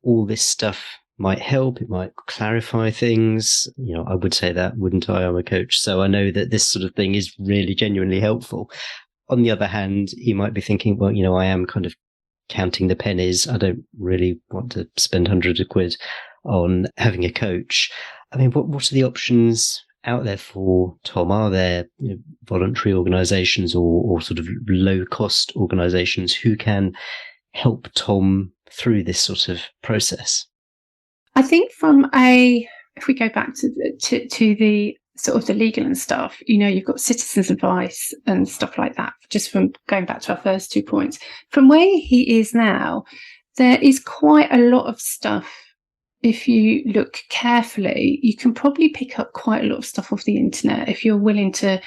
all this stuff might help. It might clarify things. I would say that, wouldn't I? I'm a coach, so I know that this sort of thing is really genuinely helpful. On the other hand, he might be thinking, well, I am kind of counting the pennies. I don't really want to spend hundreds of quid on having a coach. I mean, what are the options out there for Tom? Are there voluntary organisations or sort of low-cost organisations who can help Tom through this sort of process? I think if we go back to the sort of the legal and stuff, you've got citizens' advice and stuff like that, just from going back to our first 2 points. From where he is now, there is quite a lot of stuff. If you look carefully, you can probably pick up quite a lot of stuff off the internet if you're willing to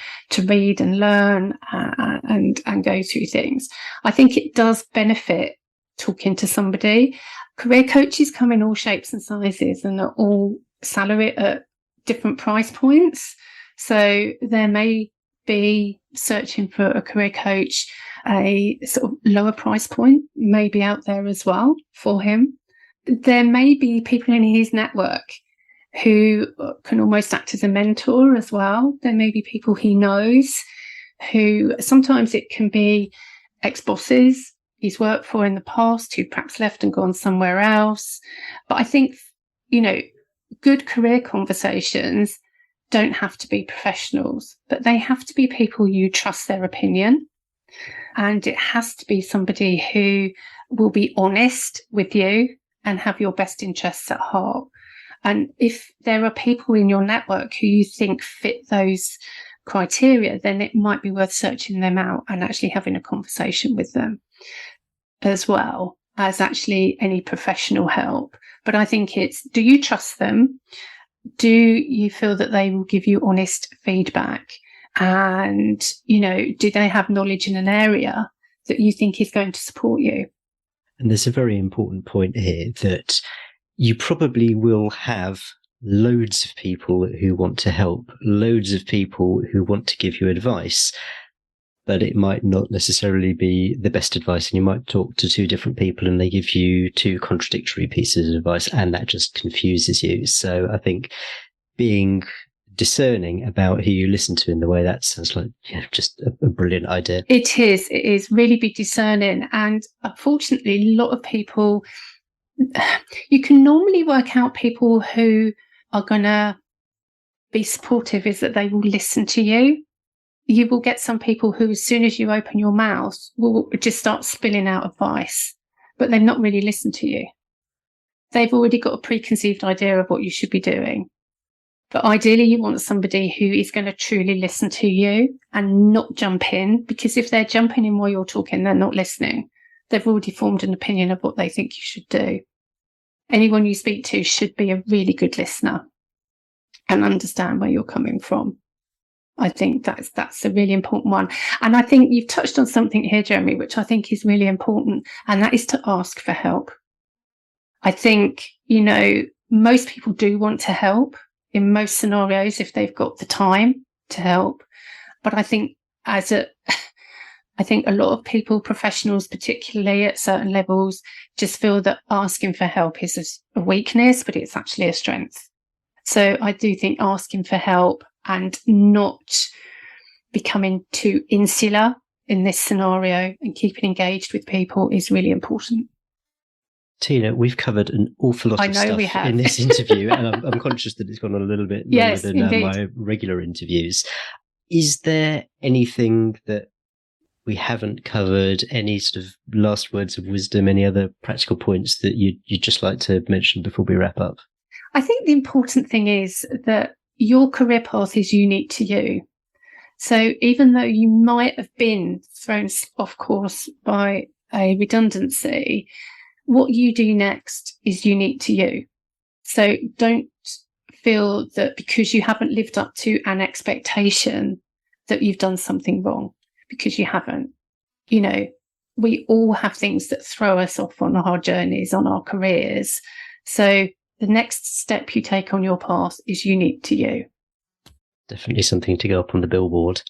read and learn and go through things. I think it does benefit talking to somebody. Career coaches come in all shapes and sizes and are all salaried at different price points. So there may be searching for a career coach, a sort of lower price point may be out there as well for him. There may be people in his network who can almost act as a mentor as well. There may be people he knows who sometimes it can be ex-bosses he's worked for in the past who perhaps left and gone somewhere else. But I think, good career conversations don't have to be professionals, but they have to be people you trust their opinion. And it has to be somebody who will be honest with you and have your best interests at heart. And if there are people in your network who you think fit those criteria, then it might be worth searching them out and actually having a conversation with them, as well as actually any professional help. But I think it's, do you trust them? Do you feel that they will give you honest feedback? And, do they have knowledge in an area that you think is going to support you? And there's a very important point here that you probably will have loads of people who want to help, loads of people who want to give you advice, but it might not necessarily be the best advice. And you might talk to two different people and they give you two contradictory pieces of advice, and that just confuses you. So I think being discerning about who you listen to in the way that sounds like just a brilliant idea. It is really be discerning. And unfortunately, a lot of people, you can normally work out people who are going to be supportive is that they will listen to you. You will get some people who, as soon as you open your mouth, will just start spilling out advice, but they've not really listened to you. They've already got a preconceived idea of what you should be doing. But ideally, you want somebody who is going to truly listen to you and not jump in, because if they're jumping in while you're talking, they're not listening. They've already formed an opinion of what they think you should do. Anyone you speak to should be a really good listener and understand where you're coming from. I think that's a really important one. And I think you've touched on something here, Jeremy, which I think is really important, and that is to ask for help. I think, most people do want to help in most scenarios if they've got the time to help. But I think I think a lot of people, professionals, particularly at certain levels, just feel that asking for help is a weakness, but it's actually a strength. So I do think asking for help and not becoming too insular in this scenario and keeping engaged with people is really important. Tina, we've covered an awful lot of stuff in this interview, and I'm conscious that it's gone on a little bit longer than my regular interviews. Is there anything that we haven't covered, any sort of last words of wisdom, any other practical points that you'd just like to mention before we wrap up? I think the important thing is that your career path is unique to you. So even though you might have been thrown off course by a redundancy, what you do next is unique to you. So don't feel that because you haven't lived up to an expectation that you've done something wrong, because you haven't. We all have things that throw us off on our journeys, on our careers. So the next step you take on your path is unique to you. Definitely something to go up on the billboard.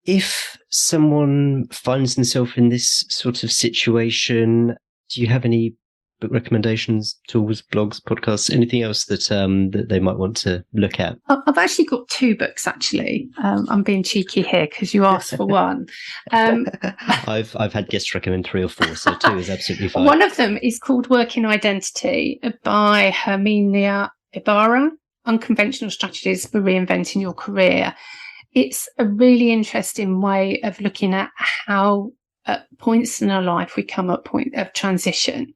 If someone finds themselves in this sort of situation, do you have any book recommendations, tools, blogs, podcasts, anything else that they might want to look at? I've actually got two books, actually. I'm being cheeky here because you asked for one. I've had guests recommend 3 or 4, so 2 is absolutely fine. One of them is called Working Identity by Herminia Ibarra, Unconventional Strategies for Reinventing Your Career. It's a really interesting way of looking at how at points in our life we come at a point of transition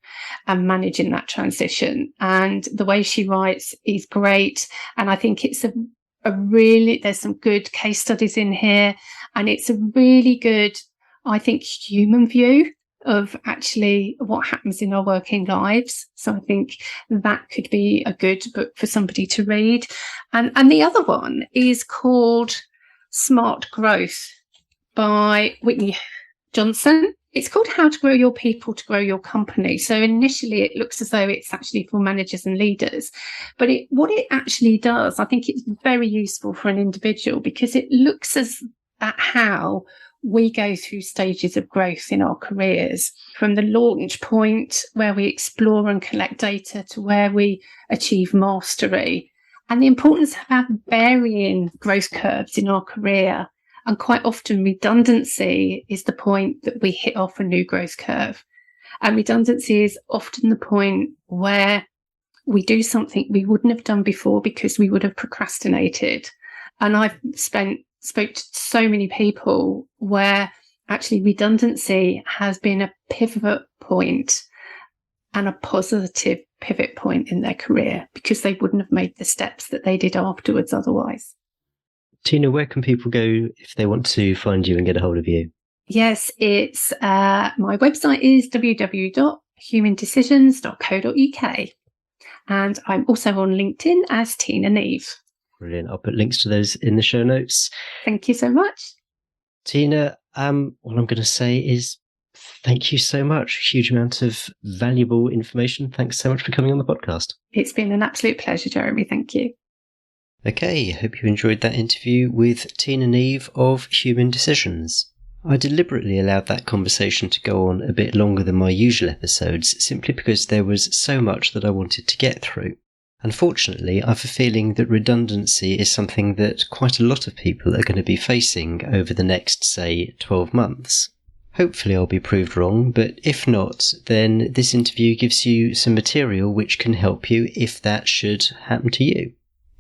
and managing that transition. And the way she writes is great. And I think it's a really, there's some good case studies in here. And it's a really good, I think, human view of actually what happens in our working lives. So I think that could be a good book for somebody to read. And the other one is called Smart Growth by Whitney Johnson. It's called How to Grow Your People to Grow Your Company. So initially it looks as though it's actually for managers and leaders, but what it actually does, I think it's very useful for an individual, because it looks at how we go through stages of growth in our careers, from the launch point where we explore and collect data to where we achieve mastery, and the importance of having varying growth curves in our career. And quite often redundancy is the point that we hit off a new growth curve. And redundancy is often the point where we do something we wouldn't have done before because we would have procrastinated. And I've spoke to so many people where actually redundancy has been a pivot point and a positive pivot point in their career, because they wouldn't have made the steps that they did afterwards otherwise. Tina, where can people go if they want to find you and get a hold of you? Yes, it's my website is www.humandecisions.co.uk. And I'm also on LinkedIn as Tina Neve. Brilliant. I'll put links to those in the show notes. Thank you so much. Tina, what I'm going to say is thank you so much. Huge amount of valuable information. Thanks so much for coming on the podcast. It's been an absolute pleasure, Jeremy. Thank you. Okay, hope you enjoyed that interview with Tina Neve of Human Decisions. I deliberately allowed that conversation to go on a bit longer than my usual episodes, simply because there was so much that I wanted to get through. Unfortunately, I have a feeling that redundancy is something that quite a lot of people are going to be facing over the next, say, 12 months. Hopefully I'll be proved wrong, but if not, then this interview gives you some material which can help you if that should happen to you.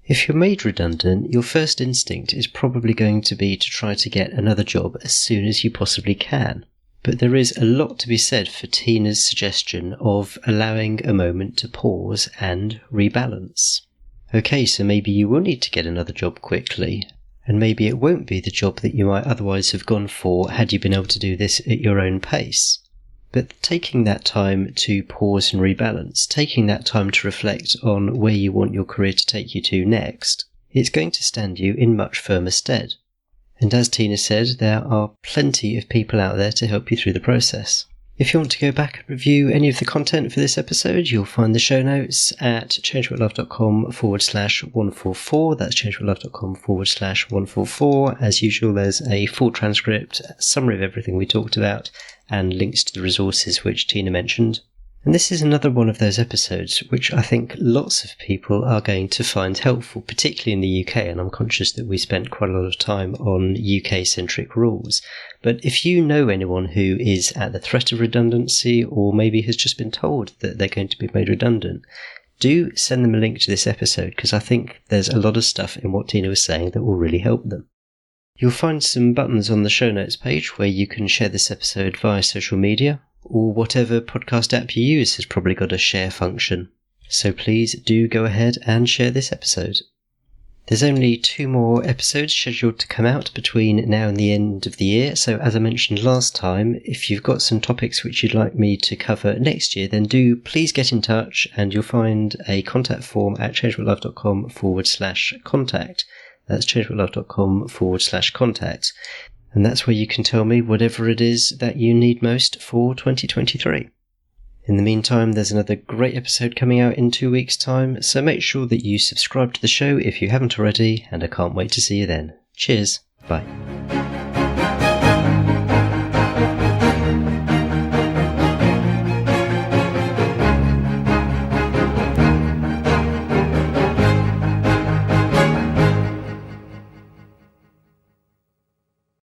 If you're made redundant, your first instinct is probably going to be to try to get another job as soon as you possibly can. But there is a lot to be said for Tina's suggestion of allowing a moment to pause and rebalance. Okay, so maybe you will need to get another job quickly, and maybe it won't be the job that you might otherwise have gone for had you been able to do this at your own pace. But taking that time to pause and rebalance, taking that time to reflect on where you want your career to take you to next, it's going to stand you in much firmer stead. And as Tina said, there are plenty of people out there to help you through the process. If you want to go back and review any of the content for this episode, you'll find the show notes at changewhatlife.com/144. That's changewhatlife.com/144. As usual, there's a full transcript, a summary of everything we talked about, and links to the resources which Tina mentioned. And this is another one of those episodes which I think lots of people are going to find helpful, particularly in the UK, and I'm conscious that we spent quite a lot of time on UK-centric rules. But if you know anyone who is at the threat of redundancy, or maybe has just been told that they're going to be made redundant, do send them a link to this episode, because I think there's a lot of stuff in what Tina was saying that will really help them. You'll find some buttons on the show notes page where you can share this episode via social media, or whatever podcast app you use has probably got a share function. So please do go ahead and share this episode. There's only 2 more episodes scheduled to come out between now and the end of the year, so as I mentioned last time, if you've got some topics which you'd like me to cover next year, then do please get in touch, and you'll find a contact form at changewhatlife.com/contact. That's changewhatlife.com/contact. And that's where you can tell me whatever it is that you need most for 2023. In the meantime, there's another great episode coming out in 2 weeks' time, so make sure that you subscribe to the show if you haven't already, and I can't wait to see you then. Cheers. Bye.